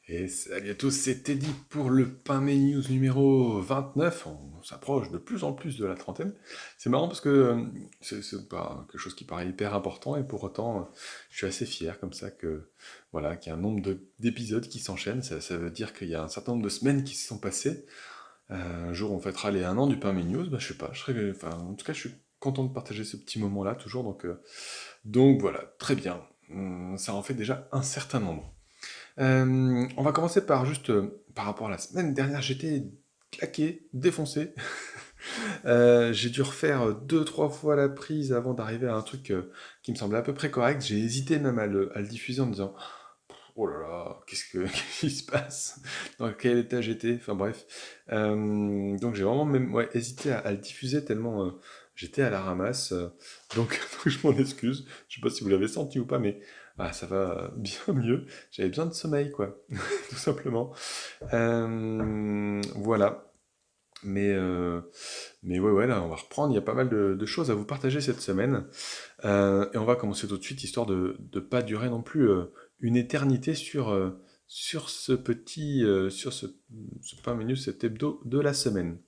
Et salut à tous, c'est Teddy pour le Pain News numéro 29. On s'approche de plus en plus de la trentaine. C'est marrant parce que c'est pas quelque chose qui paraît hyper important et pour autant, je suis assez fier comme ça que voilà qu'il y a un nombre d'épisodes qui s'enchaînent. Ça veut dire qu'il y a un certain nombre de semaines qui se sont passées. Un jour, on fêtera les 1 an du Pain News. Bah, je sais pas, enfin, en tout cas, je suis content de partager ce petit moment-là toujours. Donc voilà, très bien. Ça en fait déjà un certain nombre. On va commencer par juste par rapport à la semaine dernière, j'étais claqué, défoncé. J'ai dû refaire deux, trois fois la prise avant d'arriver à un truc qui me semblait à peu près correct. J'ai hésité même à le diffuser en me disant oh là là, qu'est-ce qui se passe? Dans quel état j'étais? Enfin bref. Donc j'ai vraiment même ouais, hésité à le diffuser tellement j'étais à la ramasse. Donc, donc je m'en excuse. Je sais pas si vous l'avez senti ou pas, mais ça va bien mieux. J'avais besoin de sommeil, quoi, tout simplement. Voilà. Mais, euh, mais ouais, ouais, là, on va reprendre. Il y a pas mal de choses à vous partager cette semaine. Et on va commencer tout de suite, histoire de ne pas durer non plus une éternité sur ce pain menu, cet hebdo de la semaine.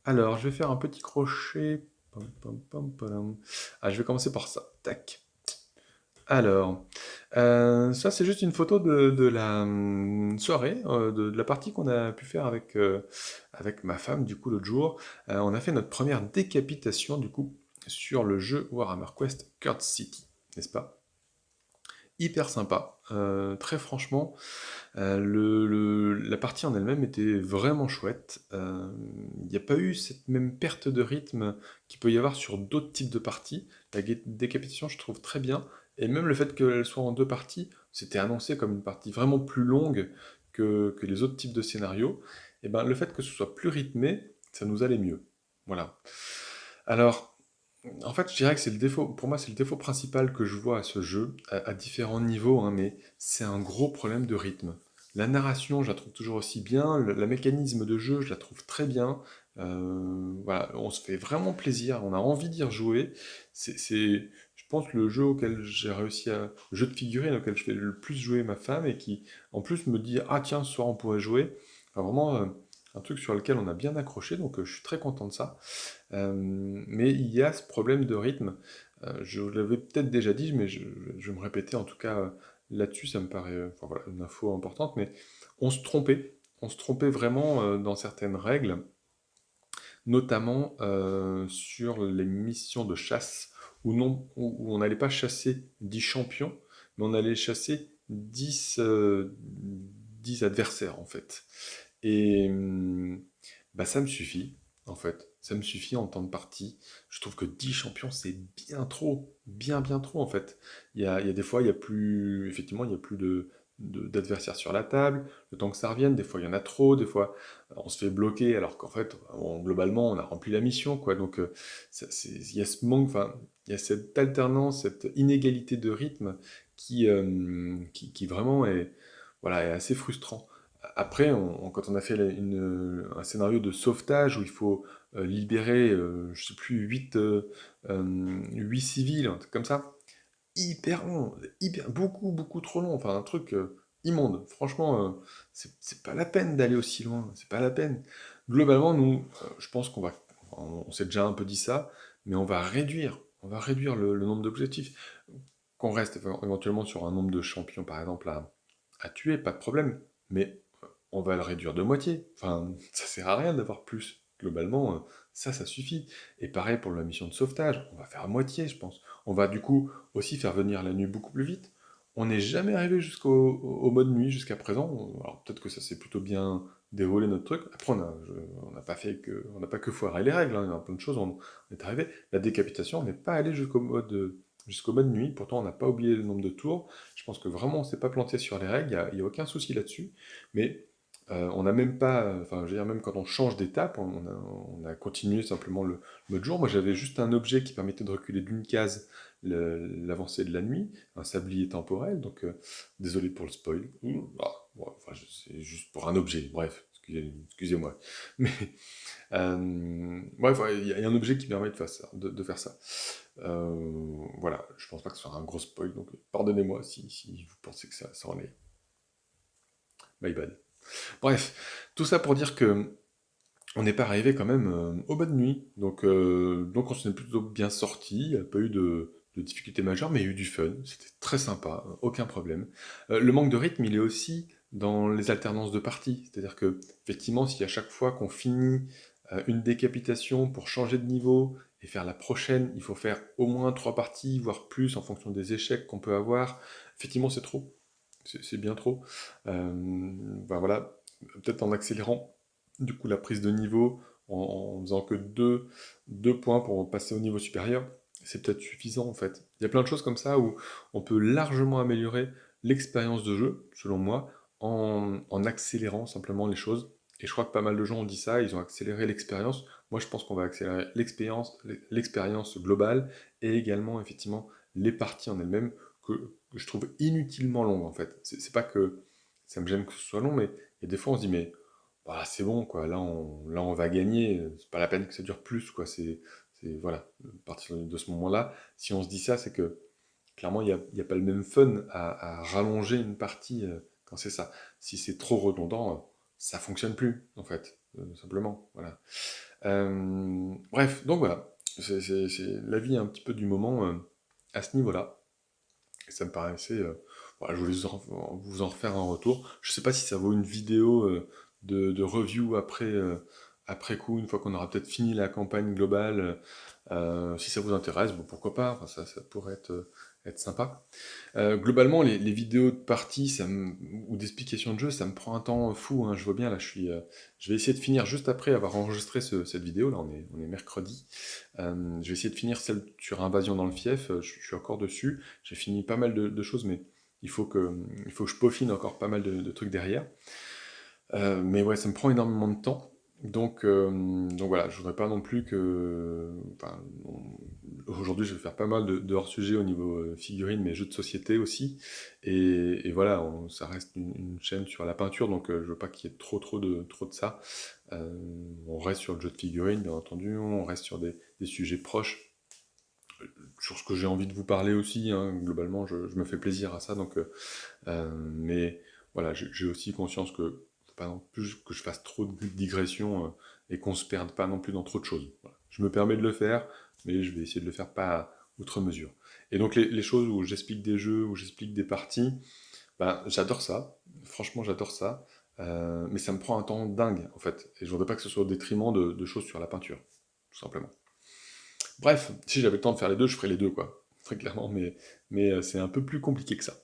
Alors, je vais faire un petit crochet. Pam, pam, pam, padam. Je vais commencer par ça. Tac. Alors, ça c'est juste une photo de la soirée, de la partie qu'on a pu faire avec ma femme du coup l'autre jour. On a fait notre première décapitation du coup sur le jeu Warhammer Quest Curse City, n'est-ce pas? Hyper sympa, très franchement, la partie en elle-même était vraiment chouette. Il n'y a pas eu cette même perte de rythme qu'il peut y avoir sur d'autres types de parties. La décapitation, je trouve très bien. Et même le fait qu'elle soit en deux parties, c'était annoncé comme une partie vraiment plus longue que les autres types de scénarios. Et ben, le fait que ce soit plus rythmé, ça nous allait mieux. Voilà. Alors, en fait, je dirais que c'est le défaut, pour moi, c'est le défaut principal que je vois à ce jeu, à différents niveaux, hein, mais c'est un gros problème de rythme. La narration, je la trouve toujours aussi bien, la mécanisme de jeu, je la trouve très bien. Voilà, on se fait vraiment plaisir, on a envie d'y rejouer. Je pense, le jeu auquel j'ai réussi à, le jeu de figurines auquel je fais le plus jouer ma femme et qui, en plus, me dit, ah tiens, ce soir on pourrait jouer. Enfin, vraiment, un truc sur lequel on a bien accroché, donc je suis très content de ça. Mais il y a ce problème de rythme. Je l'avais peut-être déjà dit, mais je vais me répéter en tout cas là-dessus, ça me paraît enfin, voilà, une info importante, mais on se trompait. On se trompait vraiment dans certaines règles, notamment sur les missions de chasse, où, non, où on n'allait pas chasser 10 champions, mais on allait chasser 10 adversaires en fait. Et bah, ça me suffit, en fait. Ça me suffit en temps de partie. Je trouve que 10 champions, c'est bien trop. Bien, bien trop, en fait. Il y a des fois, il y a plus. Effectivement, il y a plus d'adversaires sur la table. Le temps que ça revienne, des fois, il y en a trop. Des fois, on se fait bloquer, alors qu'en fait, globalement, on a rempli la mission, quoi. Donc, il y a ce manque, enfin, il y a cette alternance, cette inégalité de rythme qui vraiment est, voilà, est assez frustrant. Après, quand on a fait un scénario de sauvetage où il faut libérer, je sais plus, 8 civils, un truc comme ça, hyper long, hyper, beaucoup, beaucoup trop long, enfin un truc immonde. Franchement, c'est pas la peine d'aller aussi loin, c'est pas la peine. Globalement, nous, je pense on s'est déjà un peu dit ça, mais on va réduire le nombre d'objectifs. Qu'on reste éventuellement sur un nombre de champions, par exemple, à tuer, pas de problème. Mais on va le réduire de moitié. Enfin, ça sert à rien d'avoir plus. Globalement, ça suffit. Et pareil pour la mission de sauvetage, on va faire à moitié, je pense. On va du coup aussi faire venir la nuit beaucoup plus vite. On n'est jamais arrivé au mode nuit jusqu'à présent. Alors peut-être que ça s'est plutôt bien déroulé notre truc. Après, on n'a pas fait on n'a pas que foiré les règles, hein. Il y a plein de choses, on est arrivé. La décapitation, on n'est pas allé jusqu'au mode nuit. Pourtant, on n'a pas oublié le nombre de tours. Je pense que vraiment, on s'est pas planté sur les règles. Il y a aucun souci là-dessus. Mais on n'a même pas, enfin, je veux dire, même quand on change d'étape, on a continué simplement le mode jour. Moi, j'avais juste un objet qui permettait de reculer d'une case l'avancée de la nuit, un sablier temporel, donc désolé pour le spoil. Bon, enfin, c'est juste pour un objet, bref, excusez-moi. Mais, bref, ouais, il y a un objet qui permet de faire ça. Voilà, je pense pas que ce soit un gros spoil, donc pardonnez-moi si vous pensez que ça en est. My bad. Bref, tout ça pour dire que on n'est pas arrivé quand même au bas de nuit. Donc on s'en est plutôt bien sorti. Il n'y a pas eu de difficultés majeures, mais il y a eu du fun. C'était très sympa, aucun problème. Le manque de rythme, il est aussi dans les alternances de parties. C'est-à-dire que, effectivement, si à chaque fois qu'on finit une décapitation pour changer de niveau et faire la prochaine, il faut faire au moins 3 parties, voire plus, en fonction des échecs qu'on peut avoir, effectivement, c'est trop. C'est bien trop. Ben voilà, peut-être en accélérant du coup la prise de niveau, en faisant que deux points pour passer au niveau supérieur, c'est peut-être suffisant en fait. Il y a plein de choses comme ça où on peut largement améliorer l'expérience de jeu, selon moi, en accélérant simplement les choses. Et je crois que pas mal de gens ont dit ça, ils ont accéléré l'expérience. Moi, je pense qu'on va accélérer l'expérience globale et également, effectivement, les parties en elles-mêmes que je trouve inutilement longues, en fait. C'est pas que ça me gêne que ce soit long, mais il y a des fois, on se dit, mais bah, c'est bon, quoi. Là, on va gagner. C'est pas la peine que ça dure plus, quoi. Voilà. À partir de ce moment-là, si on se dit ça, c'est que clairement, il y a pas le même fun à rallonger une partie quand c'est ça. Si c'est trop redondant, ça fonctionne plus, en fait. Simplement. Voilà. Bref, donc voilà. C'est l'avis un petit peu du moment à ce niveau-là. Et ça me paraissait. Voilà, je voulais vous en refaire un retour. Je sais pas si ça vaut une vidéo de review après coup, une fois qu'on aura peut-être fini la campagne globale. Si ça vous intéresse, bon, pourquoi pas, enfin, ça pourrait être sympa. Globalement, les vidéos de partie ou d'explication de jeu, ça me prend un temps fou, hein. Je vois bien, là, je vais essayer de finir juste après avoir enregistré cette vidéo, là, on est mercredi. Je vais essayer de finir celle sur Invasion dans le fief, je suis encore dessus. J'ai fini pas mal de choses, mais il faut que je peaufine encore pas mal de trucs derrière. Mais ouais, ça me prend énormément de temps. Donc voilà, je voudrais pas non plus que. Enfin, aujourd'hui, je vais faire pas mal de hors-sujet au niveau figurines, mais jeux de société aussi. Et voilà, ça reste une chaîne sur la peinture, donc je veux pas qu'il y ait trop de ça. On reste sur le jeu de figurines, bien entendu, on reste sur des sujets proches, sur ce que j'ai envie de vous parler aussi, hein. Globalement, je me fais plaisir à ça, mais voilà, j'ai aussi conscience que faut pas non plus que je fasse trop de digressions et qu'on se perde pas non plus dans trop de choses. Voilà. Je me permets de le faire, mais je vais essayer de le faire pas à outre mesure. Et donc les choses où j'explique des jeux, où j'explique des parties, ben, j'adore ça. Franchement, j'adore ça. Mais ça me prend un temps dingue, en fait. Et je voudrais pas que ce soit au détriment de choses sur la peinture, tout simplement. Bref, si j'avais le temps de faire les deux, je ferais les deux, quoi. Très clairement, mais c'est un peu plus compliqué que ça.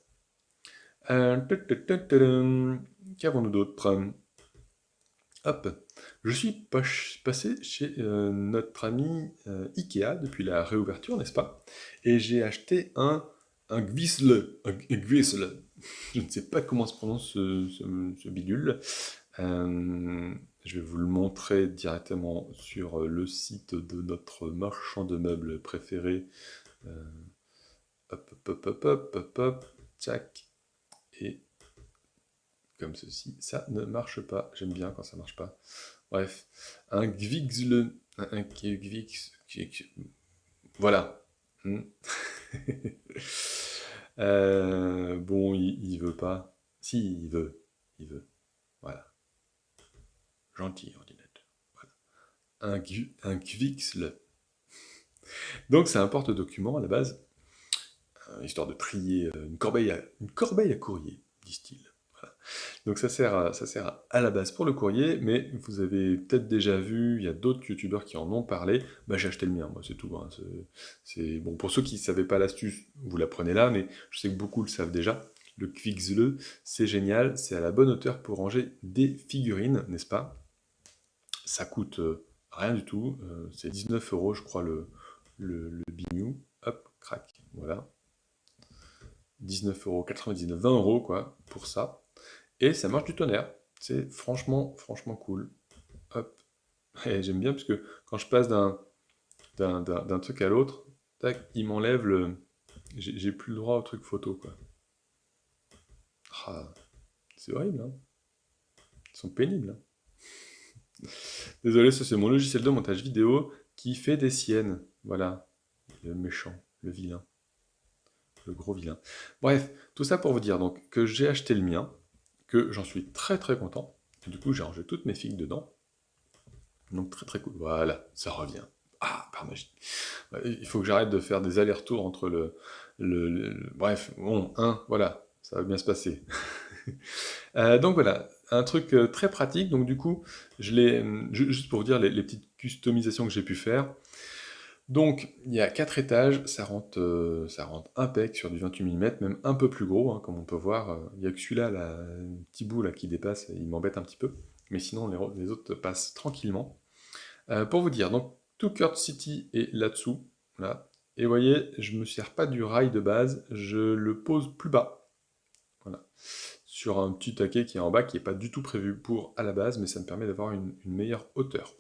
Qu'avons-nous d'autre? Hop. Je suis passé chez notre ami Ikea depuis la réouverture, n'est-ce pas? Et j'ai acheté un Gvisle. Un Gvisle. Je ne sais pas comment se prononce ce bidule. Je vais vous le montrer directement sur le site de notre marchand de meubles préféré. Euh, Hop, hop, hop, hop, hop, hop, tchac. Et comme ceci, ça ne marche pas. J'aime bien quand ça marche pas. Bref, un Gvixle, un Gvix, voilà. Hmm. Bon, il veut pas. Si, il veut. Voilà, gentil ordinateur. Voilà. Un Gvixle. Donc c'est un porte-document à la base, histoire de trier une corbeille à courrier, disent-ils. Voilà. Donc ça sert à la base pour le courrier, mais vous avez peut-être déjà vu, il y a d'autres youtubeurs qui en ont parlé. Bah, j'ai acheté le mien, moi, c'est tout, hein. Bon, pour ceux qui ne savaient pas l'astuce, vous la prenez là, mais je sais que beaucoup le savent déjà. Le Quixle, c'est génial, c'est à la bonne hauteur pour ranger des figurines, n'est-ce pas? Ça coûte rien du tout, c'est 19 € je crois le bignou. Hop, crac, voilà. 19 €, 99, 20 € quoi, pour ça. Et ça marche du tonnerre. C'est franchement, franchement cool. Hop. Et j'aime bien parce que quand je passe d'un truc à l'autre, tac, il m'enlève le. J'ai plus le droit au truc photo, quoi. Ah, c'est horrible, hein. Ils sont pénibles, hein. Désolé, ça c'est mon logiciel de montage vidéo qui fait des siennes. Voilà. Le méchant, le vilain, le gros vilain. Bref, tout ça pour vous dire donc que j'ai acheté le mien, que j'en suis très très content. Et du coup, j'ai rangé toutes mes figues dedans. Donc très très cool. Voilà, ça revient. Ah, par magie. Ouais, il faut que j'arrête de faire des allers-retours entre bref, bon, voilà, ça va bien se passer. Donc voilà, un truc très pratique. Donc du coup, juste pour vous dire les petites customisations que j'ai pu faire. Donc, il y a 4 étages, ça rentre impec sur du 28 mm, même un peu plus gros, hein, comme on peut voir. Il n'y a que celui-là, là, un petit bout là, qui dépasse, il m'embête un petit peu. Mais sinon, les autres passent tranquillement. Pour vous dire, donc, tout Kurt City est là-dessous, là. Et vous voyez, je ne me sers pas du rail de base, je le pose plus bas. Voilà. Sur un petit taquet qui est en bas, qui n'est pas du tout prévu pour à la base, mais ça me permet d'avoir une meilleure hauteur.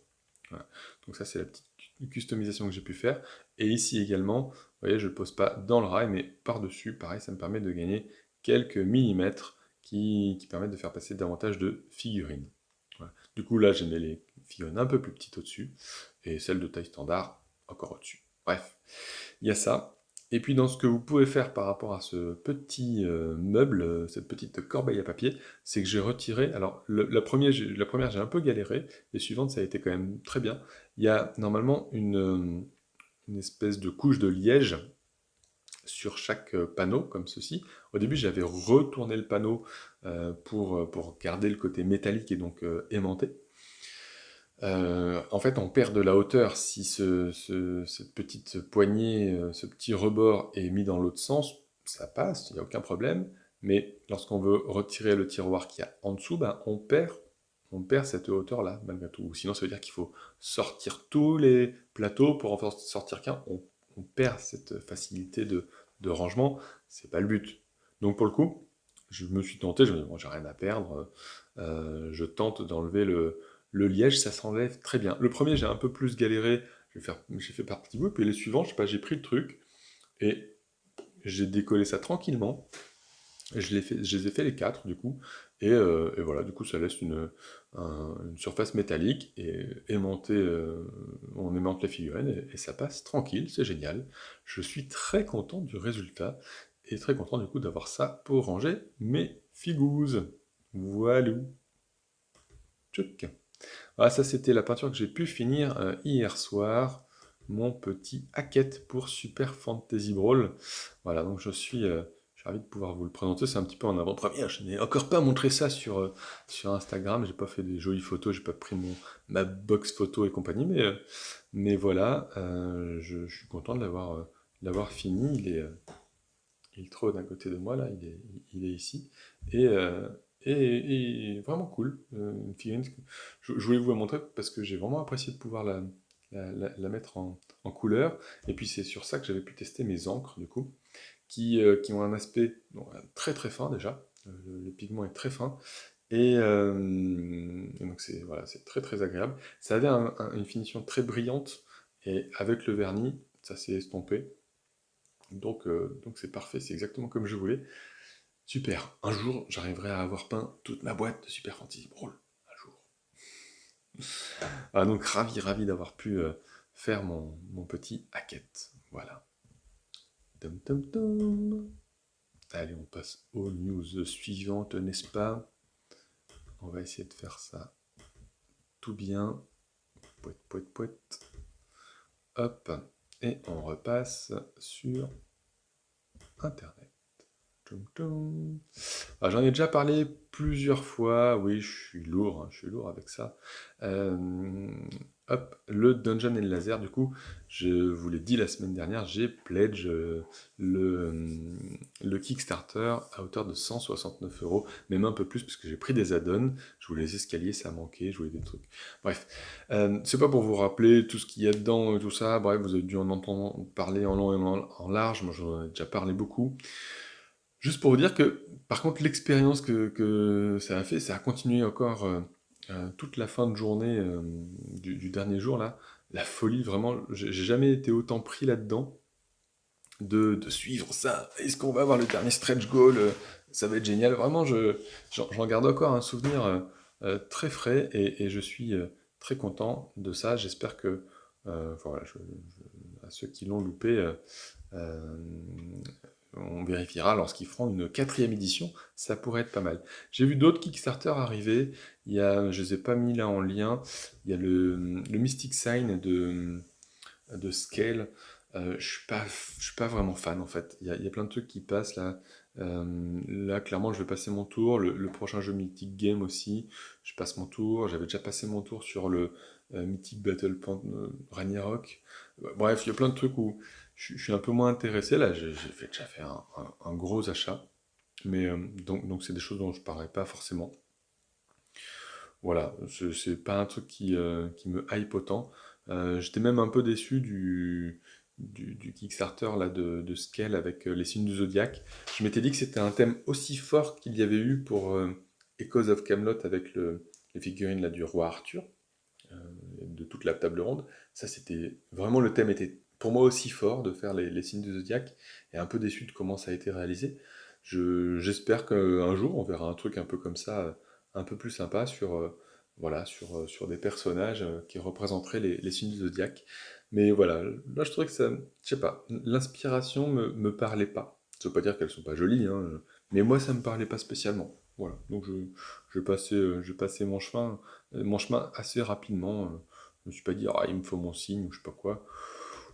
Voilà. Donc ça, c'est la petite customisation que j'ai pu faire. Et ici également, vous voyez, je ne le pose pas dans le rail, mais par-dessus. Pareil, ça me permet de gagner quelques millimètres qui permettent de faire passer davantage de figurines. Voilà. Du coup, là, j'ai mis les figurines un peu plus petites au-dessus, et celles de taille standard encore au-dessus. Bref, il y a ça. Et puis dans ce que vous pouvez faire par rapport à ce petit meuble, cette petite corbeille à papier, c'est que j'ai retiré, alors la première j'ai un peu galéré, les suivantes ça a été quand même très bien. Il y a normalement une espèce de couche de liège sur chaque panneau, comme ceci. Au début j'avais retourné le panneau pour garder le côté métallique et donc aimanté. En fait, on perd de la hauteur si cette petite poignée, ce petit rebord est mis dans l'autre sens, ça passe, il n'y a aucun problème. Mais lorsqu'on veut retirer le tiroir qu'il y a en dessous, ben, on perd cette hauteur-là, malgré tout. Sinon, ça veut dire qu'il faut sortir tous les plateaux pour en sortir qu'un. On perd cette facilité de rangement, c'est pas le but. Donc pour le coup, je me suis tenté, je me dis, bon, j'ai rien à perdre, je tente d'enlever le liège, ça s'enlève très bien. Le premier, j'ai un peu plus galéré, j'ai fait par petits bouts, puis les suivants, je sais pas, j'ai pris le truc, et j'ai décollé ça tranquillement, et je les ai fait les 4, du coup, et voilà, du coup, ça laisse une surface métallique, et on aimante les figurines, et ça passe tranquille, c'est génial. Je suis très content du résultat, et très content, du coup, d'avoir ça pour ranger mes figouzes. Voilà. Tchouk. Ah, ça, c'était la peinture que j'ai pu finir hier soir. Mon petit hacket pour Super Fantasy Brawl. Voilà, donc je suis ravi de pouvoir vous le présenter. C'est un petit peu en avant-première. Je n'ai encore pas montré ça sur Instagram. J'ai pas fait des jolies photos. J'ai pas pris ma box photo et compagnie. Mais voilà, je suis content de l'avoir fini. Il trône à côté de moi, là. Il est ici. Et, euh, et vraiment cool. Une figurine je voulais vous la montrer parce que j'ai vraiment apprécié de pouvoir la mettre en couleur. Et puis c'est sur ça que j'avais pu tester mes encres, du coup, qui ont un aspect très très fin déjà. Le pigment est très fin. Et donc c'est voilà, c'est très très agréable. Ça avait une finition très brillante. Et avec le vernis, ça s'est estompé. Donc c'est parfait, c'est exactement comme je voulais. Super, un jour j'arriverai à avoir peint toute ma boîte de Super Fantasy Brawl. Un jour. Ah, donc ravi d'avoir pu faire mon petit hacket. Voilà. Tum, tum, tum. Allez, on passe aux news suivantes, n'est-ce pas? On va essayer de faire ça tout bien. Pouet, pouet, pouet. Hop. Et on repasse sur Internet. Tchoum, tchoum. Ah, j'en ai déjà parlé plusieurs fois, oui, je suis lourd avec ça. Hop, le Dungeon et le Laser, du coup, je vous l'ai dit la semaine dernière, j'ai pledge le Kickstarter à hauteur de 169 €, même un peu plus, parce que j'ai pris des add-ons, je voulais les escaliers, ça manquait, je voulais des trucs. Bref, c'est pas pour vous rappeler tout ce qu'il y a dedans et tout ça, bref, vous avez dû en entendre parler en long et en large, moi j'en ai déjà parlé beaucoup. Juste pour vous dire que, par contre, l'expérience que ça a fait, ça a continué encore toute la fin de journée du dernier jour, là. La folie, vraiment, j'ai jamais été autant pris là-dedans de suivre ça. Est-ce qu'on va avoir le dernier stretch goal? Ça va être génial. Vraiment, j'en garde encore un souvenir très frais et je suis très content de ça. J'espère que, voilà, à ceux qui l'ont loupé, euh, On vérifiera lorsqu'ils feront une quatrième édition, ça pourrait être pas mal. J'ai vu d'autres Kickstarter arriver, je ne les ai pas mis là en lien, il y a le Mystic Sign de Scale. Je suis pas vraiment fan en fait. Il y a plein de trucs qui passent là. Là, clairement, je vais passer mon tour. Le prochain jeu Mythic Game aussi, je passe mon tour. J'avais déjà passé mon tour sur le Mythic Battle Point Ragnarok. Bref, il y a plein de trucs où je suis un peu moins intéressé. Là, déjà fait un gros achat. Mais donc c'est des choses dont je ne parlerai pas forcément. Voilà, c'est pas un truc qui me hype autant. J'étais même un peu déçu du Kickstarter là, de Scale avec les signes du Zodiaque. Je m'étais dit que c'était un thème aussi fort qu'il y avait eu pour Echoes of Camelot avec les figurines là, du roi Arthur, euh, de toute la table ronde. Ça, c'était vraiment le thème était pour moi aussi fort de faire les signes du Zodiaque et un peu déçu de comment ça a été réalisé. J'espère qu'un jour on verra un truc un peu comme ça, un peu plus sympa voilà, sur des personnages qui représenteraient les signes du Zodiaque. Mais voilà, là je trouvais que ça, je sais pas, l'inspiration me parlait pas. Ça veut pas dire qu'elles sont pas jolies, hein, mais moi ça me parlait pas spécialement. Voilà, donc je passais mon chemin assez rapidement. Je me suis pas dit, ah, il me faut mon signe ou je sais pas quoi.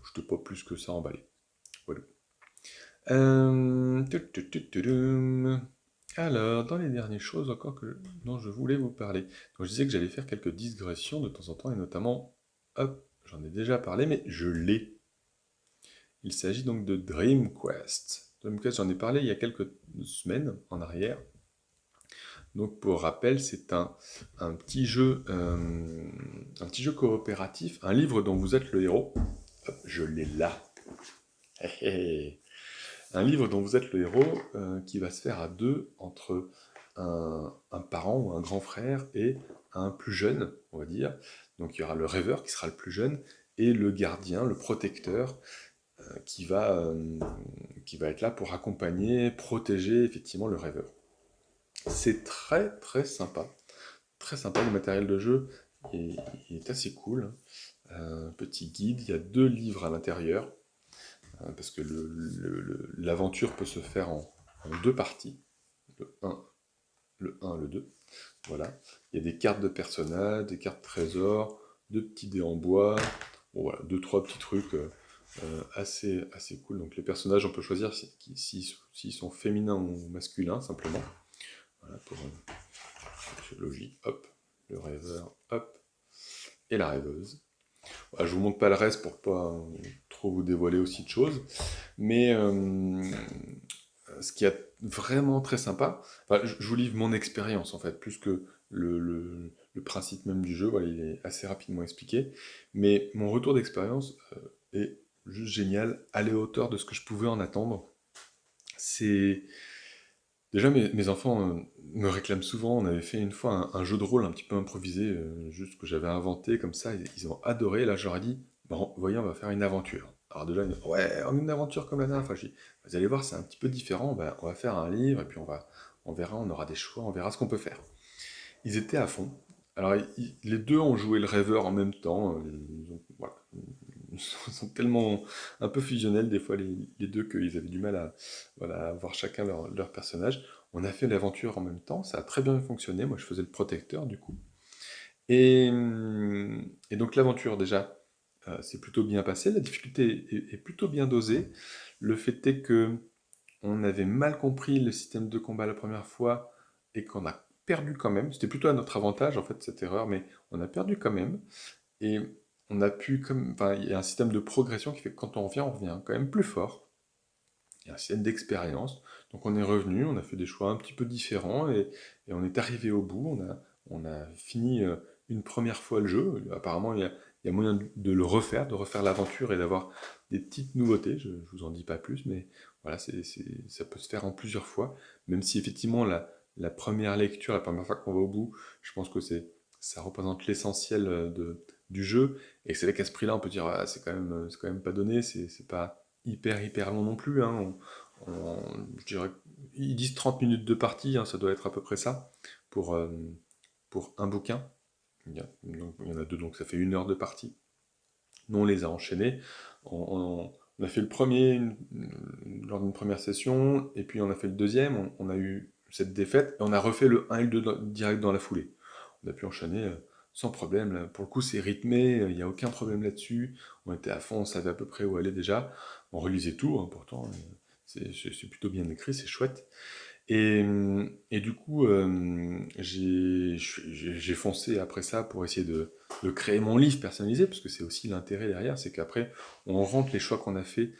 Je n'étais pas plus que ça emballé. Voilà. Tudurum. Alors, dans les dernières choses encore dont je voulais vous parler. Donc, je disais que j'allais faire quelques digressions de temps en temps, et notamment, hop, j'en ai déjà parlé, mais je l'ai. Il s'agit donc de Dream Quest. Dream Quest, j'en ai parlé il y a quelques semaines en arrière. Donc, pour rappel, c'est un un petit jeu coopératif, un livre dont vous êtes le héros. Hop, je l'ai là. Hé hé. Un livre dont vous êtes le héros qui va se faire à deux entre un parent ou un grand frère et un plus jeune, on va dire. Donc il y aura le rêveur qui sera le plus jeune et le gardien, le protecteur qui qui va être là pour accompagner, protéger effectivement le rêveur. C'est très très sympa. Très sympa, le matériel de jeu il est assez cool. Petit guide, il y a deux livres à l'intérieur. Parce que l'aventure peut se faire en deux parties, le un, le 2. Voilà. Il y a des cartes de personnages, des cartes trésors, deux petits dés en bois, bon, voilà, deux, trois petits trucs assez cool. Donc les personnages, on peut choisir s'ils sont féminins ou masculins, simplement. Voilà, c'est logique, hop, le rêveur, hop, et la rêveuse. Voilà, je vous montre pas le reste pour pas trop vous dévoiler aussi de choses. Mais ce qui est vraiment très sympa, enfin, je vous livre mon expérience en fait, plus que le principe même du jeu, voilà, il est assez rapidement expliqué. Mais mon retour d'expérience est juste génial, à la hauteur de ce que je pouvais en attendre. C'est déjà mes enfants me réclament souvent. On avait fait une fois un jeu de rôle un petit peu improvisé, juste que j'avais inventé comme ça. Ils ont adoré. Là, je leur ai dit, bon, voyez, on va faire une aventure. Alors déjà, ils disent, ouais, une aventure comme la dernière fois. Je dis, vous allez voir, c'est un petit peu différent. Ben, on va faire un livre et puis on verra, on aura des choix, on verra ce qu'on peut faire. Ils étaient à fond. Alors, les deux ont joué le rêveur en même temps. Voilà. Ils sont tellement un peu fusionnels des fois les deux qu'ils avaient du mal voilà, à voir chacun leur personnage. On a fait l'aventure en même temps, ça a très bien fonctionné. Moi, je faisais le protecteur du coup. Et donc l'aventure déjà, s'est plutôt bien passée. La difficulté est plutôt bien dosée. Le fait est que on avait mal compris le système de combat la première fois et qu'on a perdu quand même. C'était plutôt à notre avantage en fait cette erreur, mais on a perdu quand même. Et on a pu, comme, enfin, il y a un système de progression qui fait que quand on revient quand même plus fort. Il y a un système d'expérience. Donc on est revenu, on a fait des choix un petit peu différents et on est arrivé au bout. On a fini une première fois le jeu. Apparemment, il y a moyen de le refaire, de refaire l'aventure et d'avoir des petites nouveautés. Je ne vous en dis pas plus, mais voilà, ça peut se faire en plusieurs fois. Même si effectivement, la première lecture, la première fois qu'on va au bout, je pense que ça représente l'essentiel du jeu. Et c'est vrai qu'à ce prix-là, on peut dire, ah, c'est quand même pas donné, c'est pas hyper long non plus. Hein. Je dirais, ils disent 30 minutes de partie, hein, ça doit être à peu près ça, pour un bouquin. Il y en a deux, donc ça fait 1 heure de partie. Nous, on les a enchaînés. On a fait le premier lors d'une première session, et puis on a fait le deuxième, on a eu cette défaite, et on a refait le 1 et le 2 direct dans la foulée. On a pu enchaîner sans problème. Là. Pour le coup, c'est rythmé, il n'y a aucun problème là-dessus. On était à fond, on savait à peu près où aller déjà. On relisait tout, hein, pourtant, c'est plutôt bien écrit, c'est chouette. Et du coup, j'ai foncé après ça pour essayer de créer mon livre personnalisé, parce que c'est aussi l'intérêt derrière, c'est qu'après, on rentre les choix qu'on a fait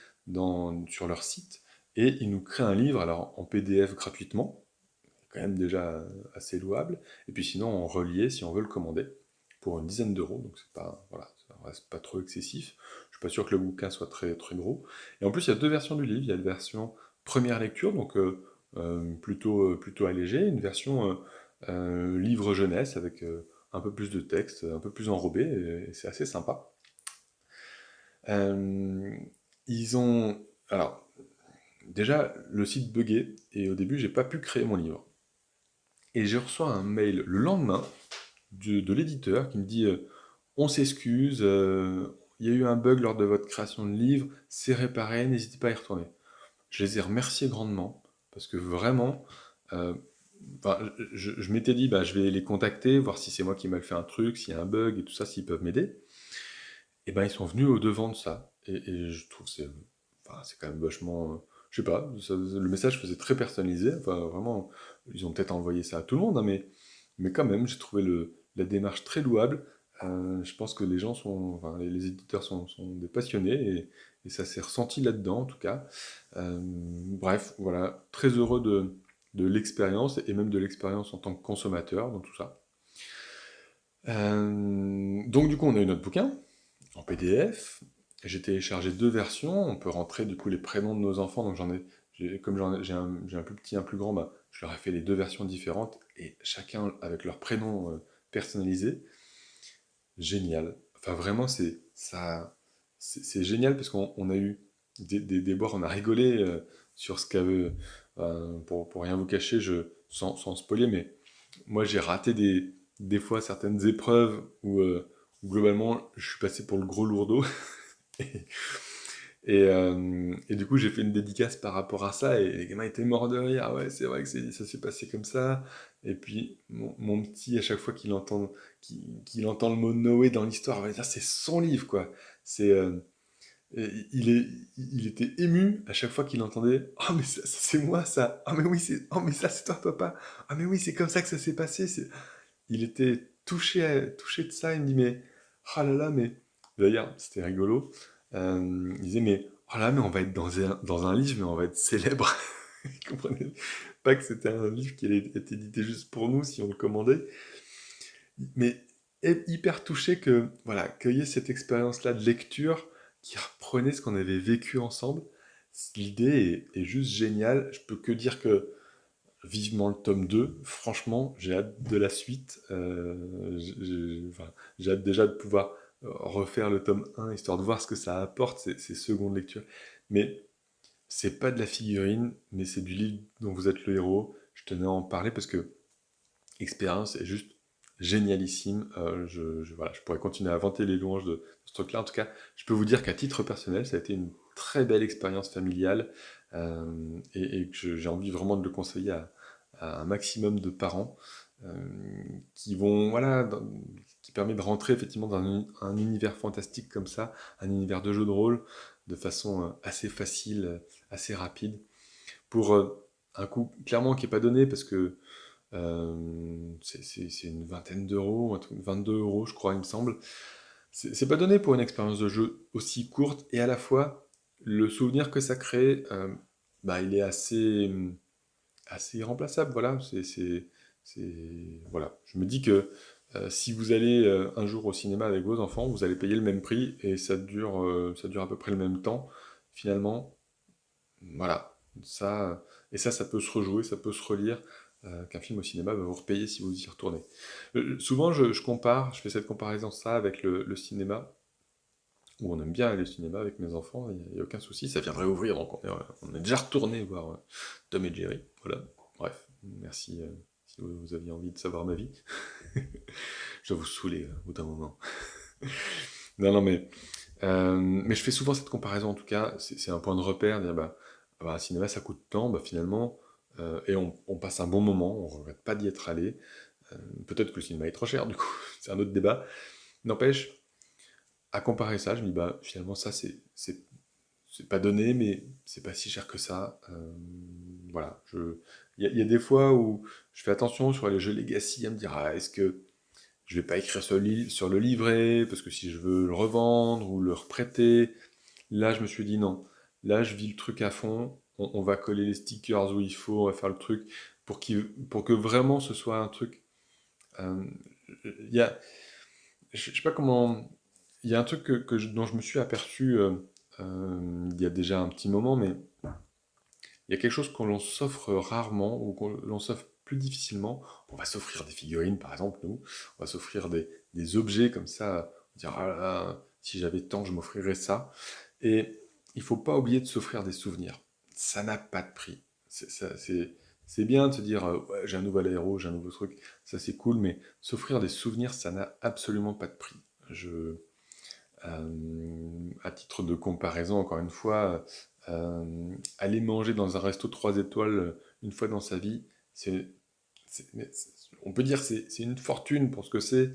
sur leur site, et ils nous créent un livre, alors en PDF gratuitement, quand même déjà assez louable, et puis sinon en relié si on veut le commander, pour une dizaine d'euros, donc c'est pas, voilà, ça reste pas trop excessif. Je suis pas sûr que le bouquin soit très, très gros. Et en plus, il y a deux versions du livre. Il y a la version première lecture, donc plutôt allégée, une version livre jeunesse avec un peu plus de texte, un peu plus enrobé, et c'est assez sympa. Euh, ils ont... Alors, déjà, le site buguait, et au début, j'ai pas pu créer mon livre. Et je reçois un mail le lendemain de l'éditeur qui me dit on s'excuse, il y a eu un bug lors de votre création de livre, c'est réparé, n'hésitez pas à y retourner. Je les ai remerciés grandement, parce que vraiment, euh, enfin, je m'étais dit, bah, je vais les contacter, voir si c'est moi qui ai mal fait un truc, s'il y a un bug et tout ça, s'ils peuvent m'aider. Et ben ils sont venus au devant de ça. Et je trouve que c'est quand même vachement. Je sais pas, le message faisait très personnalisé. Enfin, vraiment, ils ont peut-être envoyé ça à tout le monde, hein, mais quand même, j'ai trouvé la démarche très louable. Je pense que les gens enfin, les éditeurs sont des passionnés et ça s'est ressenti là-dedans en tout cas. Bref, voilà, très heureux de l'expérience et même de l'expérience en tant que consommateur dans tout ça. Donc du coup, on a eu notre bouquin en PDF. J'ai téléchargé deux versions. On peut rentrer du coup les prénoms de nos enfants. Donc comme j'ai un plus petit, un plus grand, bah, je leur ai fait les deux versions différentes et chacun avec leur prénom personnalisé. Génial. Enfin vraiment, c'est génial parce qu'on a eu des déboires, on a rigolé sur ce qu'avait, pour rien vous cacher, sans spoiler, mais moi j'ai raté des fois certaines épreuves où globalement je suis passé pour le gros lourdeau. Et du coup, j'ai fait une dédicace par rapport à ça, et les gamins étaient morts de rire. Ah ouais, c'est vrai que ça s'est passé comme ça. Et puis, mon petit, à chaque fois qu'il entend le mot Noé dans l'histoire, il va dire c'est son livre, quoi. C'est, et il était ému à chaque fois qu'il entendait oh, mais ça, c'est moi, ça. Ah, mais oui, oh, mais ça, c'est toi, papa. Ah, mais oui, c'est comme ça que ça s'est passé. Il était touché de ça. Il me dit mais, oh là là, mais. D'ailleurs, c'était rigolo. Il disait, mais oh là, mais on va être dans un livre, mais on va être célèbre. Il comprenait pas que c'était un livre qui allait être édité juste pour nous si on le commandait. Mais hyper touché que, voilà, qu'il y ait cette expérience-là de lecture qui reprenait ce qu'on avait vécu ensemble. L'idée est juste géniale. Je peux que dire que vivement le tome 2. Franchement, j'ai hâte de la suite. Enfin, j'ai hâte déjà de pouvoir refaire le tome 1, histoire de voir ce que ça apporte, ces secondes lectures. Mais c'est pas de la figurine, mais c'est du livre dont vous êtes le héros. Je tenais à en parler parce que l'expérience est juste génialissime. Voilà, je pourrais continuer à vanter les louanges de ce truc-là. En tout cas, je peux vous dire qu'à titre personnel, ça a été une très belle expérience familiale et que j'ai envie vraiment de le conseiller à un maximum de parents euh, qui vont, voilà, qui permet de rentrer effectivement dans un univers fantastique comme ça, un univers de jeu de rôle, de façon assez facile, assez rapide, pour un coût clairement qui n'est pas donné parce que c'est une vingtaine d'euros, un truc, 22 euros je crois il me semble. C'est pas donné pour une expérience de jeu aussi courte et à la fois le souvenir que ça crée, bah, il est assez irremplaçable. Voilà, voilà. Je me dis que si vous allez un jour au cinéma avec vos enfants, vous allez payer le même prix et ça dure à peu près le même temps. Finalement, voilà. Ça peut se rejouer, ça peut se relire. Qu'un film au cinéma va vous repayer si vous y retournez. Souvent, je fais cette comparaison ça avec le cinéma, où on aime bien aller au cinéma avec mes enfants, il n'y a aucun souci, ça viendrait ouvrir, donc on est déjà retourné voir Tom et Jerry. Voilà, bref, merci si vous aviez envie de savoir ma vie. Je vais vous saouler au bout d'un moment. Non, non, mais Mais je fais souvent cette comparaison, en tout cas, c'est un point de repère, dire, un cinéma, ça coûte tant, finalement, et on passe un bon moment, on ne regrette pas d'y être allé. Euh, Peut-être que le cinéma est trop cher, du coup, c'est un autre débat. N'empêche, à comparer ça, je me dis, finalement, ça, c'est pas donné, mais c'est pas si cher que ça. Voilà, il y a des fois où je fais attention sur les jeux Legacy à me dire, est-ce que je vais pas écrire sur le livret, parce que si je veux le revendre ou le reprêter, là je me suis dit non. Là je vis le truc à fond, on va coller les stickers où il faut, on va faire le truc pour que vraiment ce soit un truc. euh, Il y a, je sais pas comment. Il y a un truc dont je me suis aperçu il y a déjà un petit moment, mais il y a quelque chose qu'on l'on s'offre rarement ou qu'on l'on s'offre plus difficilement. On va s'offrir des figurines, par exemple, nous. On va s'offrir des objets comme ça. Dire, ah là là, si j'avais tant, je m'offrirais ça. Et il faut pas oublier de s'offrir des souvenirs. Ça n'a pas de prix. C'est bien de se dire, ouais, j'ai un nouvel aéro, j'ai un nouveau truc. Ça, c'est cool, mais s'offrir des souvenirs, ça n'a absolument pas de prix. Je, à titre de comparaison, encore une fois, aller manger dans un resto 3 étoiles une fois dans sa vie, on peut dire que c'est une fortune pour ce que c'est.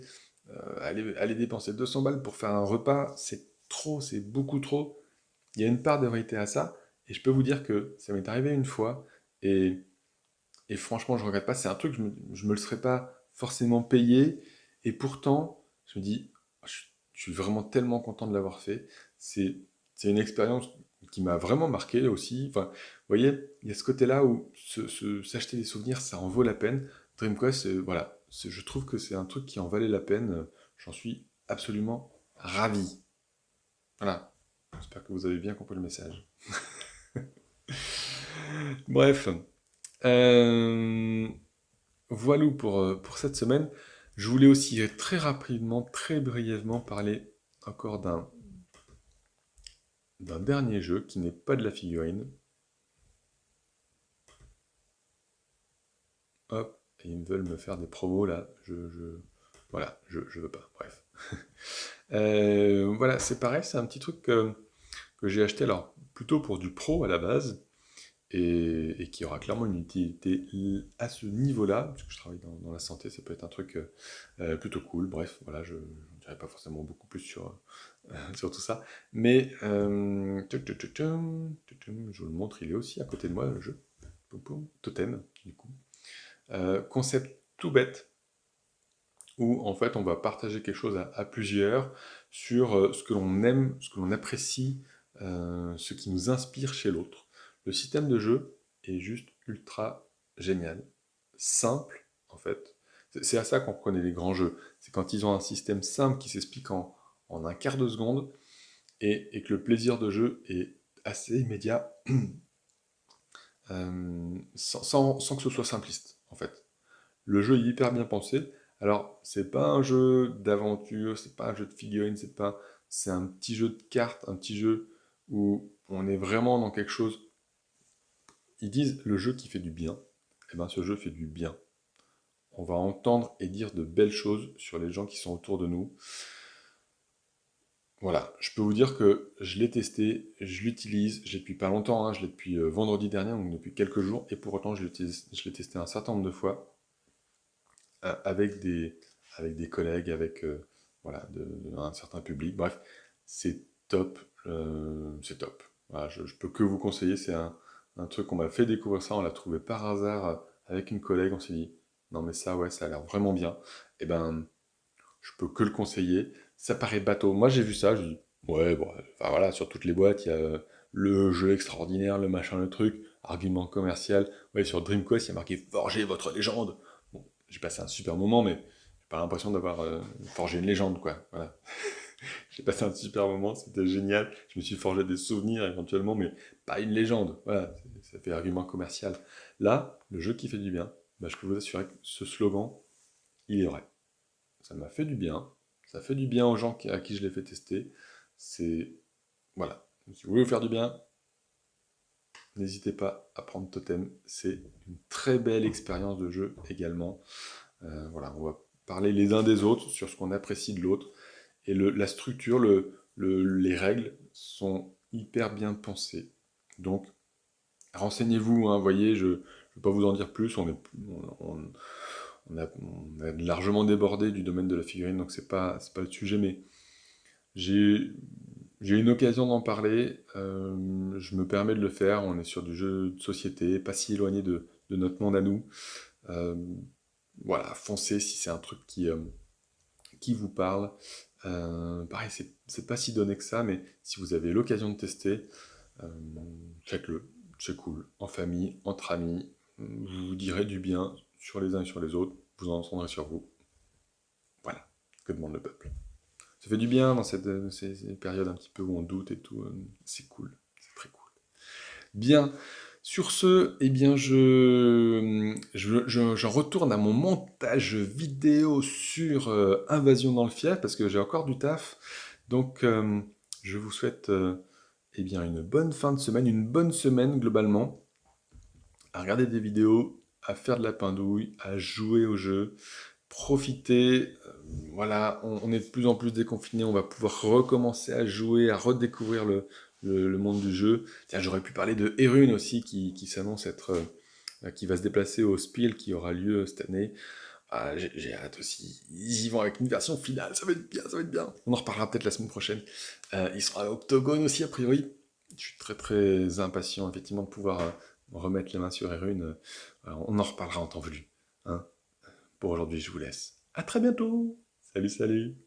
Aller dépenser 200 balles pour faire un repas, c'est trop, c'est beaucoup trop. Il y a une part de vérité à ça, et je peux vous dire que ça m'est arrivé une fois, et, et franchement, je ne regrette pas. C'est un truc, je me le serais pas forcément payé, et pourtant, je me dis, je suis vraiment tellement content de l'avoir fait. C'est, c'est une expérience qui m'a vraiment marqué aussi. Enfin, vous voyez, il y a ce côté-là où s'acheter des souvenirs, ça en vaut la peine. DreamQuest, voilà, je trouve que c'est un truc qui en valait la peine. J'en suis absolument ravi. Voilà. J'espère que vous avez bien compris le message. Bref, euh, voilà pour cette semaine. Je voulais aussi très rapidement, très brièvement parler encore d'un dernier jeu qui n'est pas de la figurine. Hop, et ils veulent me faire des promos là. Voilà, je veux pas. Bref. Voilà, c'est pareil, c'est un petit truc que j'ai acheté alors plutôt pour du pro à la base et qui aura clairement une utilité à ce niveau-là, puisque je travaille dans la santé, ça peut être un truc plutôt cool. Bref, voilà, je ne dirai pas forcément beaucoup plus sur tout ça. Mais je vous le montre, il est aussi à côté de moi, le jeu. Poum, poum, Totem, du coup. Concept tout bête, où en fait on va partager quelque chose à plusieurs sur ce que l'on aime, ce que l'on apprécie, ce qui nous inspire chez l'autre. Le système de jeu est juste ultra génial, simple en fait. C'est à ça qu'on reconnaît les grands jeux. C'est quand ils ont un système simple qui s'explique en un quart de seconde et que le plaisir de jeu est assez immédiat sans que ce soit simpliste en fait. Le jeu est hyper bien pensé. Alors, c'est pas un jeu d'aventure, c'est pas un jeu de figurines, c'est un petit jeu de cartes, un petit jeu où on est vraiment dans quelque chose. Ils disent le jeu qui fait du bien. Eh ben, ce jeu fait du bien. On va entendre et dire de belles choses sur les gens qui sont autour de nous. Voilà, je peux vous dire que je l'ai testé, je l'utilise, j'ai depuis pas longtemps, hein, je l'ai depuis vendredi dernier, donc depuis quelques jours, et pour autant je l'ai testé un certain nombre de fois. Avec des collègues, avec voilà, un certain public. Bref, c'est top. C'est top. Voilà, je peux que vous conseiller. C'est un truc qu'on m'a fait découvrir ça. On l'a trouvé par hasard avec une collègue. On s'est dit, non mais ça, ouais, ça a l'air vraiment bien. Et ben, je peux que le conseiller. Ça paraît bateau. Moi, j'ai vu ça. Je dis, ouais, bon, enfin voilà, sur toutes les boîtes, il y a le jeu extraordinaire, le machin, le truc, argument commercial. Ouais, sur DreamQuest, il y a marqué Forgez votre légende. Bon, j'ai passé un super moment, mais j'ai pas l'impression d'avoir forgé une légende, quoi. Voilà. J'ai passé un super moment, c'était génial. Je me suis forgé des souvenirs éventuellement, mais pas une légende. Voilà, ça fait argument commercial. Là, le jeu qui fait du bien, je peux vous assurer que ce slogan, il est vrai. Ça m'a fait du bien. Ça fait du bien aux gens à qui je l'ai fait tester. C'est. Voilà. Si vous voulez vous faire du bien, n'hésitez pas à prendre Totem. C'est une très belle expérience de jeu également. Voilà, on va parler les uns des autres sur ce qu'on apprécie de l'autre. Et la structure, les règles sont hyper bien pensées. Donc, renseignez-vous, hein, voyez, je ne vais pas vous en dire plus, on a largement débordé du domaine de la figurine, donc c'est pas le sujet, mais j'ai j'ai une occasion d'en parler, je me permets de le faire, on est sur du jeu de société, pas si éloigné de notre monde à nous. Euh, voilà, foncez si c'est un truc qui vous parle. Pareil, c'est pas si donné que ça, mais si vous avez l'occasion de tester, euh, faites-le, c'est cool. En famille, entre amis, vous vous direz du bien sur les uns et sur les autres, vous en entendrez sur vous. Voilà, que demande le peuple. Ça fait du bien dans ces périodes un petit peu où on doute et tout, c'est cool, c'est très cool. Bien, sur ce, eh bien, j'en retourne à mon montage vidéo sur Invasion dans le fief, parce que j'ai encore du taf. Donc, je vous souhaite eh bien, une bonne fin de semaine, une bonne semaine globalement, à regarder des vidéos, à faire de la pindouille, à jouer au jeu, profiter. Voilà, on est de plus en plus déconfinés, on va pouvoir recommencer à jouer, à redécouvrir le monde du jeu. Tiens, j'aurais pu parler de Erune aussi, qui s'annonce être, qui va se déplacer au Spiel qui aura lieu cette année. Ah, j'ai hâte aussi. Ils y vont avec une version finale, ça va être bien, ça va être bien. On en reparlera peut-être la semaine prochaine. Il sera à Octogone aussi, a priori. Je suis très très impatient, effectivement, de pouvoir remettre les mains sur Erune. On en reparlera en temps voulu. Hein. Pour aujourd'hui, je vous laisse. À très bientôt. Salut, salut.